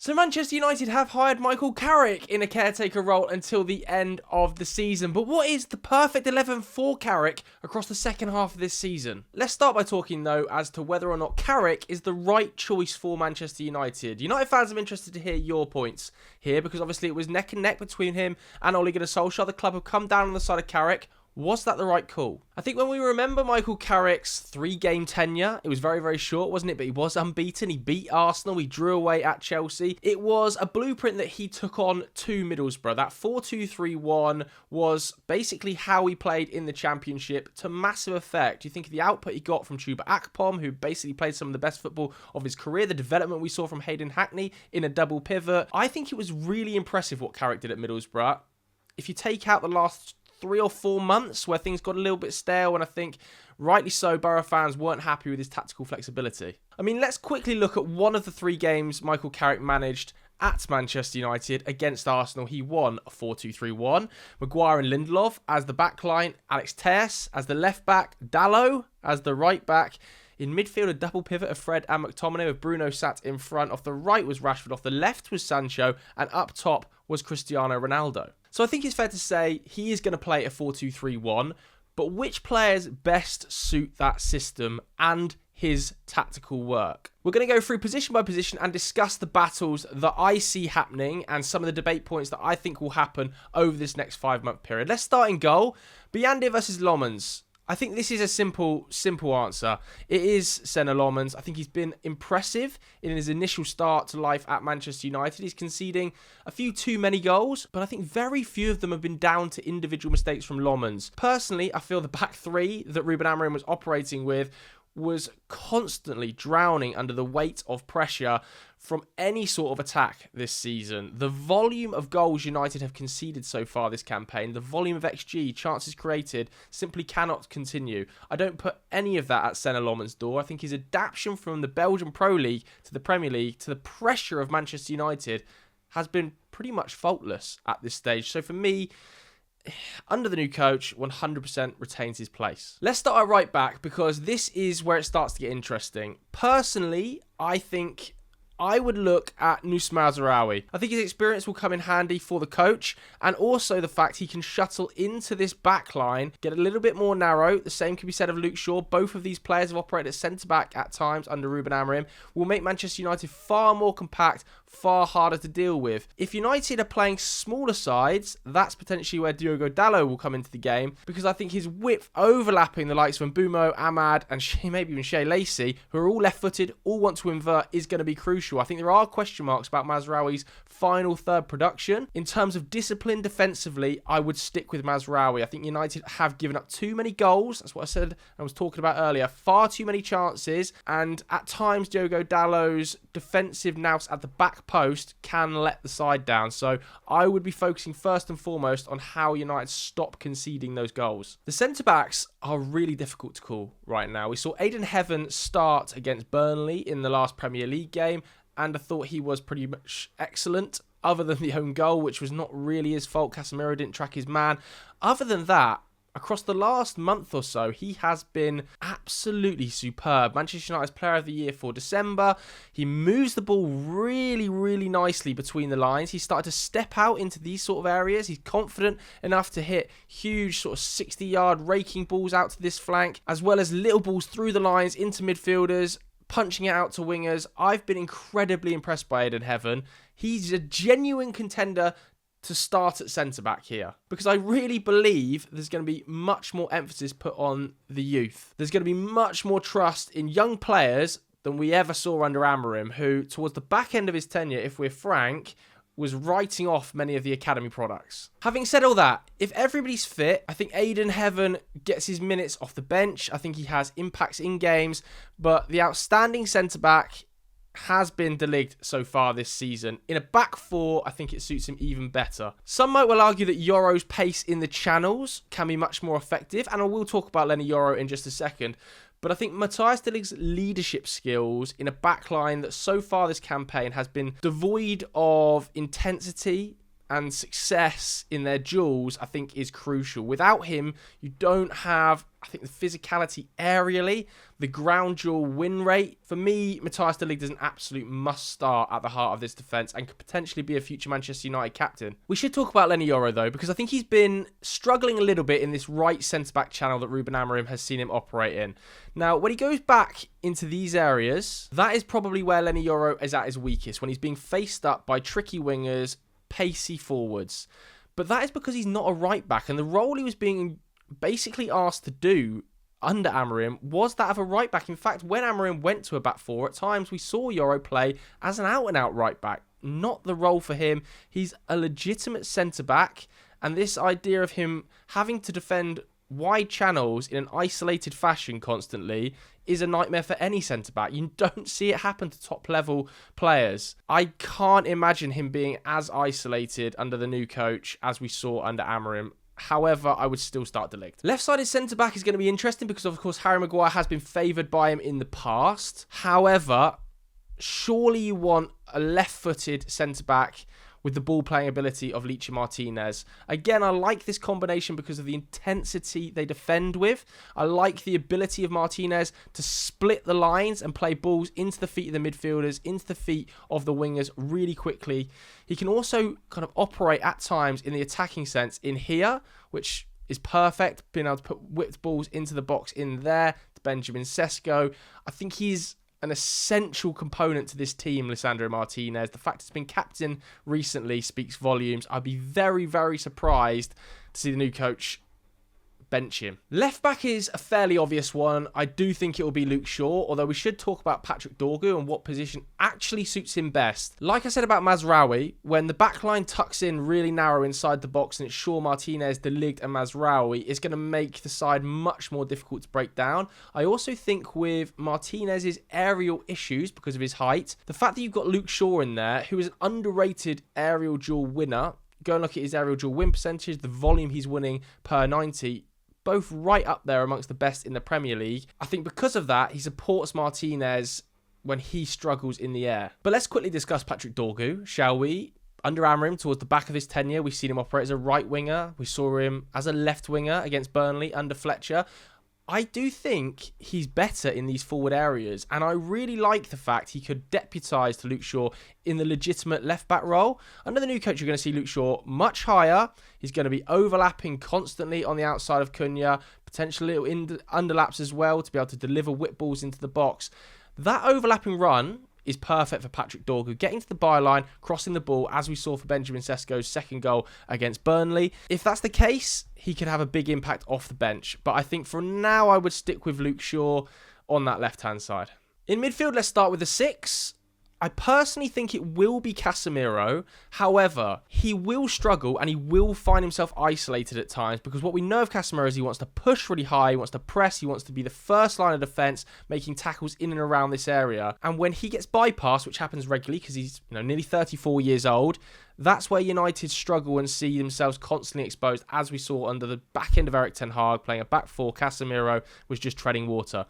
So Manchester United have hired Michael Carrick in a caretaker role until the end of the season. But what is the perfect 11 for Carrick across the second half of this season? Let's start by talking though as to whether or not Carrick is the right choice for Manchester United. United fans, I'm interested to hear your points here because obviously it was neck and neck between him and Ole Gunnar Solskjaer. The club have come down on the side of Carrick. Was that the right call? I think when we remember Michael Carrick's 3-game tenure, it was very, very short, wasn't it? But he was unbeaten. He beat Arsenal. He drew away at Chelsea. It was a blueprint that he took on to Middlesbrough. That 4-2-3-1 was basically how he played in the Championship to massive effect. You think of the output he got from Chuba Akpom, who basically played some of the best football of his career, the development we saw from Hayden Hackney in a double pivot. I think it was really impressive what Carrick did at Middlesbrough. If you take out the last 3 or 4 months where things got a little bit stale, and I think rightly so, Borough fans weren't happy with his tactical flexibility. I mean, let's quickly look at one of the 3 games Michael Carrick managed at Manchester United against Arsenal. He won a 4-2-3-1. Maguire and Lindelof as the back line, Alex Telles as the left back, Dalot as the right back. In midfield, a double pivot of Fred and McTominay with Bruno sat in front. Off the right was Rashford, off the left was Sancho, and up top was Cristiano Ronaldo. So I think it's fair to say he is going to play a 4-2-3-1, but which players best suit that system and his tactical work? We're going to go through position by position and discuss the battles that I see happening and some of the debate points that I think will happen over this next 5-month period. Let's start in goal. Biyande versus Lomans. I think this is a simple answer. It is Senna Lomans. I think he's been impressive in his initial start to life at Manchester United. He's conceding a few too many goals, but I think very few of them have been down to individual mistakes from Lomans. Personally, I feel the back 3 that Ruben Amorim was operating with was constantly drowning under the weight of pressure from any sort of attack this season. The volume of goals United have conceded so far this campaign, the volume of XG, chances created, simply cannot continue. I don't put any of that at Senna Lomans' door. I think his adaptation from the Belgian Pro League to the Premier League to the pressure of Manchester United has been pretty much faultless at this stage. So for me, under the new coach, 100% retains his place. Let's start at right back because this is where it starts to get interesting. Personally, I think I would look at Nus Mazraoui. I think his experience will come in handy for the coach, and also the fact he can shuttle into this back line, get a little bit more narrow. The same can be said of Luke Shaw. Both of these players have operated at centre-back at times under Ruben Amorim. Will make Manchester United far more compact, far harder to deal with. If United are playing smaller sides, that's potentially where Diogo Dalot will come into the game, because I think his width overlapping the likes of Mbeumo, Ahmad, and maybe even Shea Lacey, who are all left-footed, all want to invert, is going to be crucial. I think there are question marks about Mazraoui's final third production. In terms of discipline defensively, I would stick with Mazraoui. I think United have given up too many goals. That's what I said I was talking about earlier. Far too many chances, and at times Diogo Dalot's defensive nous at the back post can let the side down. So I would be focusing first and foremost on how United stop conceding those goals. The centre-backs are really difficult to call right now. We saw Aiden Heaven start against Burnley in the last Premier League game, and I thought he was pretty much excellent, other than the own goal, which was not really his fault. Casemiro didn't track his man. Other than that, across the last month or so, he has been absolutely superb. Manchester United's Player of the Year for December. He moves the ball really, really nicely between the lines. He started to step out into these sort of areas. He's confident enough to hit huge sort of 60-yard raking balls out to this flank, as well as little balls through the lines into midfielders, punching it out to wingers. I've been incredibly impressed by Aiden Heaven. He's a genuine contender to start at centre-back here, because I really believe there's going to be much more emphasis put on the youth. There's going to be much more trust in young players than we ever saw under Amorim, who, towards the back end of his tenure, if we're frank, was writing off many of the academy products. Having said all that, if everybody's fit, I think Aiden Heaven gets his minutes off the bench. I think he has impacts in games, but the outstanding centre-back has been De Ligt so far this season. In a back 4, I think it suits him even better. Some might well argue that Yoro's pace in the channels can be much more effective, and I will talk about Lenny Yoro in just a second. But I think Matthias De Ligt's leadership skills in a backline that so far this campaign has been devoid of intensity and success in their duels, I think, is crucial. Without him, you don't have, I think, the physicality aerially, the ground duel win rate. For me, Matthias de Ligt is an absolute must-start at the heart of this defence and could potentially be a future Manchester United captain. We should talk about Leny Yoro, though, because I think he's been struggling a little bit in this right centre-back channel that Ruben Amorim has seen him operate in. Now, when he goes back into these areas, that is probably where Leny Yoro is at his weakest, when he's being faced up by tricky wingers, pacey forwards. But that is because he's not a right back, and the role he was being basically asked to do under Amorim was that of a right back. In fact, when Amorim went to a back four, at times we saw Yoro play as an out-and-out right back. Not the role for him. He's a legitimate centre-back, and this idea of him having to defend wide channels in an isolated fashion constantly is a nightmare for any centre-back. You don't see it happen to top-level players. I can't imagine him being as isolated under the new coach as we saw under Amorim. However, I would still start de Ligt. Left-sided centre-back is going to be interesting because, of course, Harry Maguire has been favoured by him in the past. However, surely you want a left-footed centre-back with the ball-playing ability of Licha Martinez. Again, I like this combination because of the intensity they defend with. I like the ability of Martinez to split the lines and play balls into the feet of the midfielders, into the feet of the wingers really quickly. He can also kind of operate at times in the attacking sense in here, which is perfect, being able to put whipped balls into the box in there to Benjamin Sesko. I think he's an essential component to this team, Lisandro Martinez. The fact it's been captain recently speaks volumes. I'd be very, very surprised to see the new coach bench him. Left back is a fairly obvious one. I do think it will be Luke Shaw, although we should talk about Patrick Dorgu and what position actually suits him best. Like I said about Mazraoui, when the back line tucks in really narrow inside the box and it's Shaw, Martinez, de Ligt and Mazraoui, it's going to make the side much more difficult to break down. I also think with Martinez's aerial issues because of his height, the fact that you've got Luke Shaw in there, who is an underrated aerial duel winner, go and look at his aerial duel win percentage, the volume he's winning per 90, both right up there amongst the best in the Premier League. I think because of that, he supports Martinez when he struggles in the air. But let's quickly discuss Patrick Dorgu, shall we? Under Amorim, towards the back of his tenure, we've seen him operate as a right winger. We saw him as a left winger against Burnley under Fletcher. I do think he's better in these forward areas, and I really like the fact he could deputise to Luke Shaw in the legitimate left-back role. Under the new coach, you're going to see Luke Shaw much higher. He's going to be overlapping constantly on the outside of Cunha, potentially little underlaps as well to be able to deliver whip balls into the box. That overlapping run is perfect for Patrick Dorgu, getting to the byline, crossing the ball, as we saw for Benjamin Sesko's second goal against Burnley. If that's the case, he could have a big impact off the bench. But I think for now, I would stick with Luke Shaw on that left-hand side. In midfield, let's start with the 6. I personally think it will be Casemiro. However, he will struggle and he will find himself isolated at times because what we know of Casemiro is he wants to push really high, he wants to press, he wants to be the first line of defence, making tackles in and around this area. And when he gets bypassed, which happens regularly because he's nearly 34 years old, that's where United struggle and see themselves constantly exposed, as we saw under the back end of Erik ten Hag, playing a back four. Casemiro was just treading water.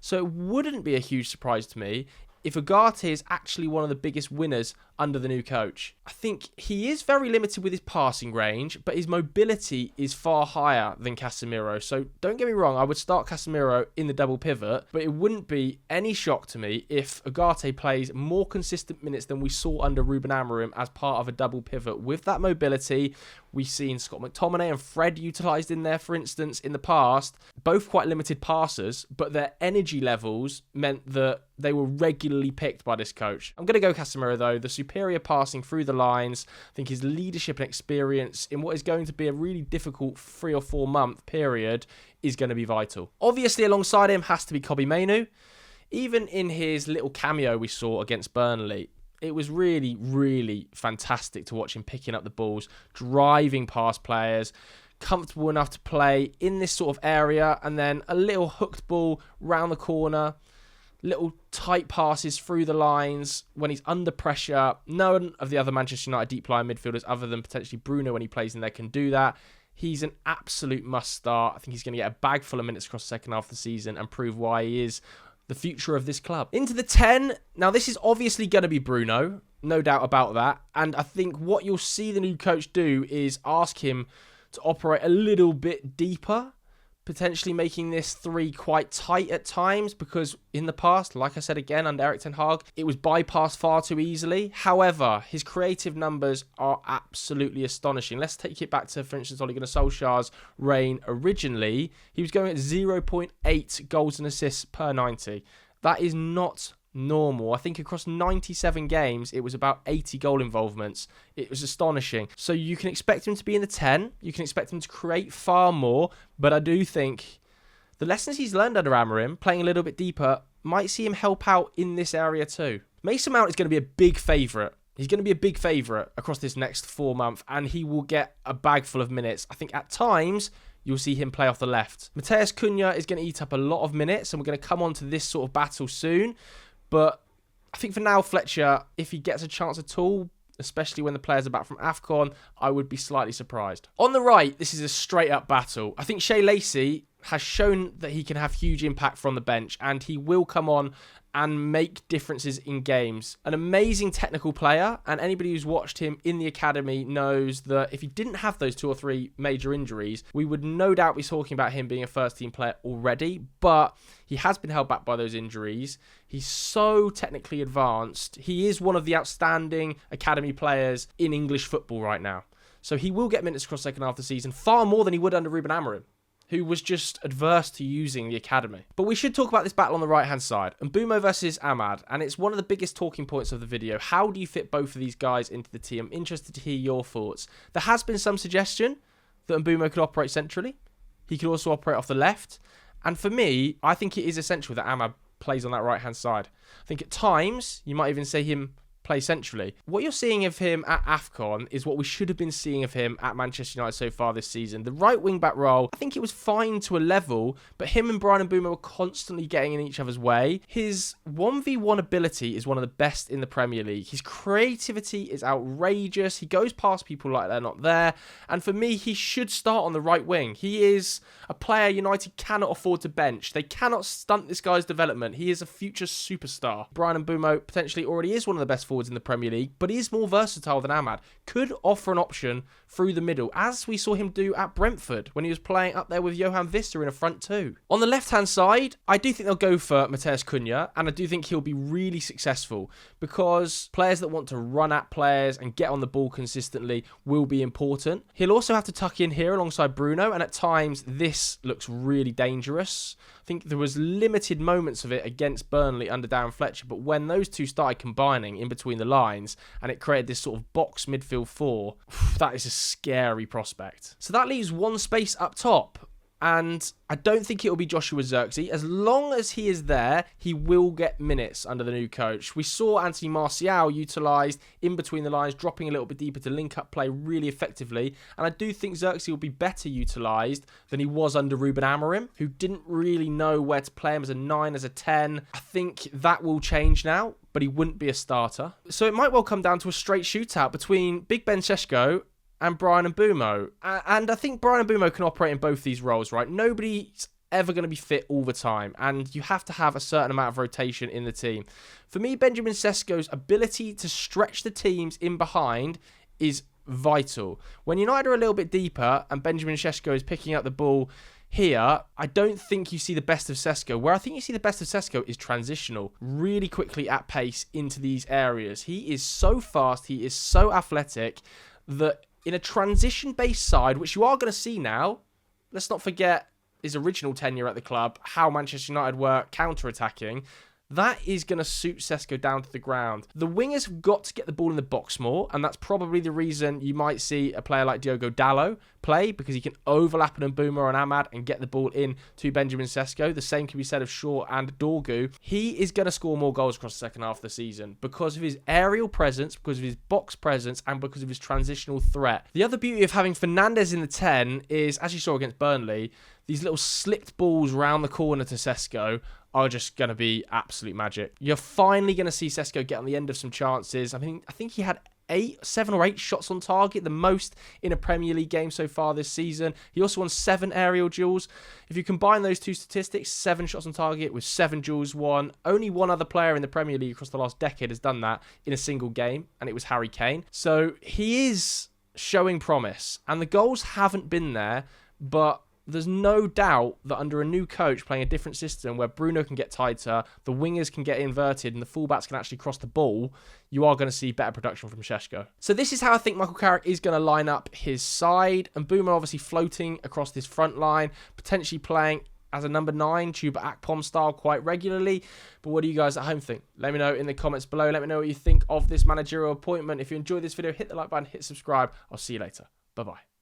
So it wouldn't be a huge surprise to me if Ugarte is actually one of the biggest winners under the new coach. I think he is very limited with his passing range, but his mobility is far higher than Casemiro. So don't get me wrong, I would start Casemiro in the double pivot, but it wouldn't be any shock to me if Ugarte plays more consistent minutes than we saw under Ruben Amorim as part of a double pivot. With that mobility, we've seen Scott McTominay and Fred utilised in there, for instance, in the past. Both quite limited passers, but their energy levels meant that they were regularly picked by this coach. I'm going to go Casemiro though. The superior passing through the lines. I think his leadership and experience in what is going to be a really difficult 3 or 4 month period is going to be vital. Obviously, alongside him has to be Kobbie Mainoo. Even in his little cameo we saw against Burnley, it was really, really fantastic to watch him picking up the balls, driving past players, comfortable enough to play in this sort of area, and then a little hooked ball round the corner, little tight passes through the lines when he's under pressure. None of the other Manchester United deep line midfielders, other than potentially Bruno when he plays in there, can do that. He's an absolute must-start. I think he's going to get a bag full of minutes across the second half of the season and prove why he is the future of this club. Into the 10. Now, this is obviously going to be Bruno. no doubt about that. And I think what you'll see the new coach do is ask him to operate a little bit deeper, potentially making this 3 quite tight at times, because in the past, like I said again, under Erik ten Hag, it was bypassed far too easily. However, his creative numbers are absolutely astonishing. Let's take it back to, for instance, Ole Gunnar Solskjaer's reign originally. He was going at 0.8 goals and assists per 90. That is not normal. I think across 97 games, it was about 80 goal involvements. It was astonishing. So you can expect him to be in the 10. You can expect him to create far more. But I do think the lessons he's learned under Amorim, playing a little bit deeper, might see him help out in this area too. Mason Mount is going to be a big favourite. He's going to be a big favourite across this next 4 months, and he will get a bag full of minutes. I think at times you'll see him play off the left. Matheus Cunha is going to eat up a lot of minutes, and we're going to come on to this sort of battle soon. But I think for now, Fletcher, if he gets a chance at all, especially when the players are back from AFCON, I would be slightly surprised. On the right, this is a straight-up battle. I think Shea Lacey has shown that he can have huge impact from the bench, and he will come on and make differences in games. An amazing technical player, and anybody who's watched him in the academy knows that if he didn't have those 2 or 3 major injuries, we would no doubt be talking about him being a first-team player already, but he has been held back by those injuries. He's so technically advanced. He is one of the outstanding academy players in English football right now. So he will get minutes across the second half of the season, far more than he would under Ruben Amorim, who was just adverse to using the academy. But we should talk about this battle on the right-hand side. Mbeumo versus Amad, and it's one of the biggest talking points of the video. How do you fit both of these guys into the team? I'm interested to hear your thoughts. There has been some suggestion that Mbeumo could operate centrally. He could also operate off the left. And for me, I think it is essential that Amad plays on that right-hand side. I think at times, you might even say him play centrally. What you're seeing of him at AFCON is what we should have been seeing of him at Manchester United so far this season. The right wing-back role, I think it was fine to a level, but him and Bryan Mbeumo were constantly getting in each other's way. His 1v1 ability is one of the best in the Premier League. His creativity is outrageous. He goes past people like they're not there. And for me, he should start on the right wing. He is a player United cannot afford to bench. They cannot stunt this guy's development. He is a future superstar. Bryan Mbeumo potentially already is one of the best forwards in the Premier League, but he is more versatile than Amad. Could offer an option through the middle, as we saw him do at Brentford when he was playing up there with Johan Vista in a front two. On the left-hand side, I do think they'll go for Matheus Cunha, and I do think he'll be really successful because players that want to run at players and get on the ball consistently will be important. He'll also have to tuck in here alongside Bruno, and at times this looks really dangerous. I think there was limited moments of it against Burnley under Darren Fletcher, but when those two started combining in between the lines and it created this sort of box midfield four, that is a scary prospect. So that leaves one space up top, and I don't think it will be Joshua Zirkzee. As long as he is there, he will get minutes under the new coach. We saw Anthony Martial utilised in between the lines, dropping a little bit deeper to link up play really effectively. And I do think Zirkzee will be better utilised than he was under Ruben Amorim, who didn't really know where to play him as a 9, as a 10. I think that will change now, but he wouldn't be a starter. So it might well come down to a straight shootout between Big Ben Šeško and Bryan Mbeumo. And I think Bryan Mbeumo can operate in both these roles, right? Nobody's ever going to be fit all the time, and you have to have a certain amount of rotation in the team. For me, Benjamin Sesko's ability to stretch the teams in behind is vital. When United are a little bit deeper and Benjamin Šeško is picking up the ball here, I don't think you see the best of Šeško. Where I think you see the best of Šeško is transitional, really quickly at pace into these areas. He is so fast, he is so athletic that in a transition-based side, which you are going to see now, let's not forget his original tenure at the club, how Manchester United were counter-attacking, that is going to suit Šeško down to the ground. The wingers have got to get the ball in the box more, and that's probably the reason you might see a player like Diogo Dalot play, because he can overlap an Mbeumo and Amad and get the ball in to Benjamin Šeško. The same can be said of Shaw and Dorgu. He is going to score more goals across the second half of the season because of his aerial presence, because of his box presence, and because of his transitional threat. The other beauty of having Fernandes in the 10 is, as you saw against Burnley, these little slicked balls round the corner to Šeško are just going to be absolute magic. You're finally going to see Šeško get on the end of some chances. I think he had 7 or 8 shots on target, the most in a Premier League game so far this season. He also won 7 aerial duels. If you combine those two statistics, 7 shots on target with 7 duels won, only one other player in the Premier League across the last decade has done that in a single game, and it was Harry Kane. So he is showing promise, and the goals haven't been there, but there's no doubt that under a new coach playing a different system where Bruno can get tighter, the wingers can get inverted, and the fullbacks can actually cross the ball, you are going to see better production from Šeško. So this is how I think Michael Carrick is going to line up his side. And Boomer obviously floating across this front line, potentially playing as a number 9, Chuba Akpom style quite regularly. But what do you guys at home think? Let me know in the comments below. Let me know what you think of this managerial appointment. If you enjoyed this video, hit the like button, hit subscribe. I'll see you later. Bye-bye.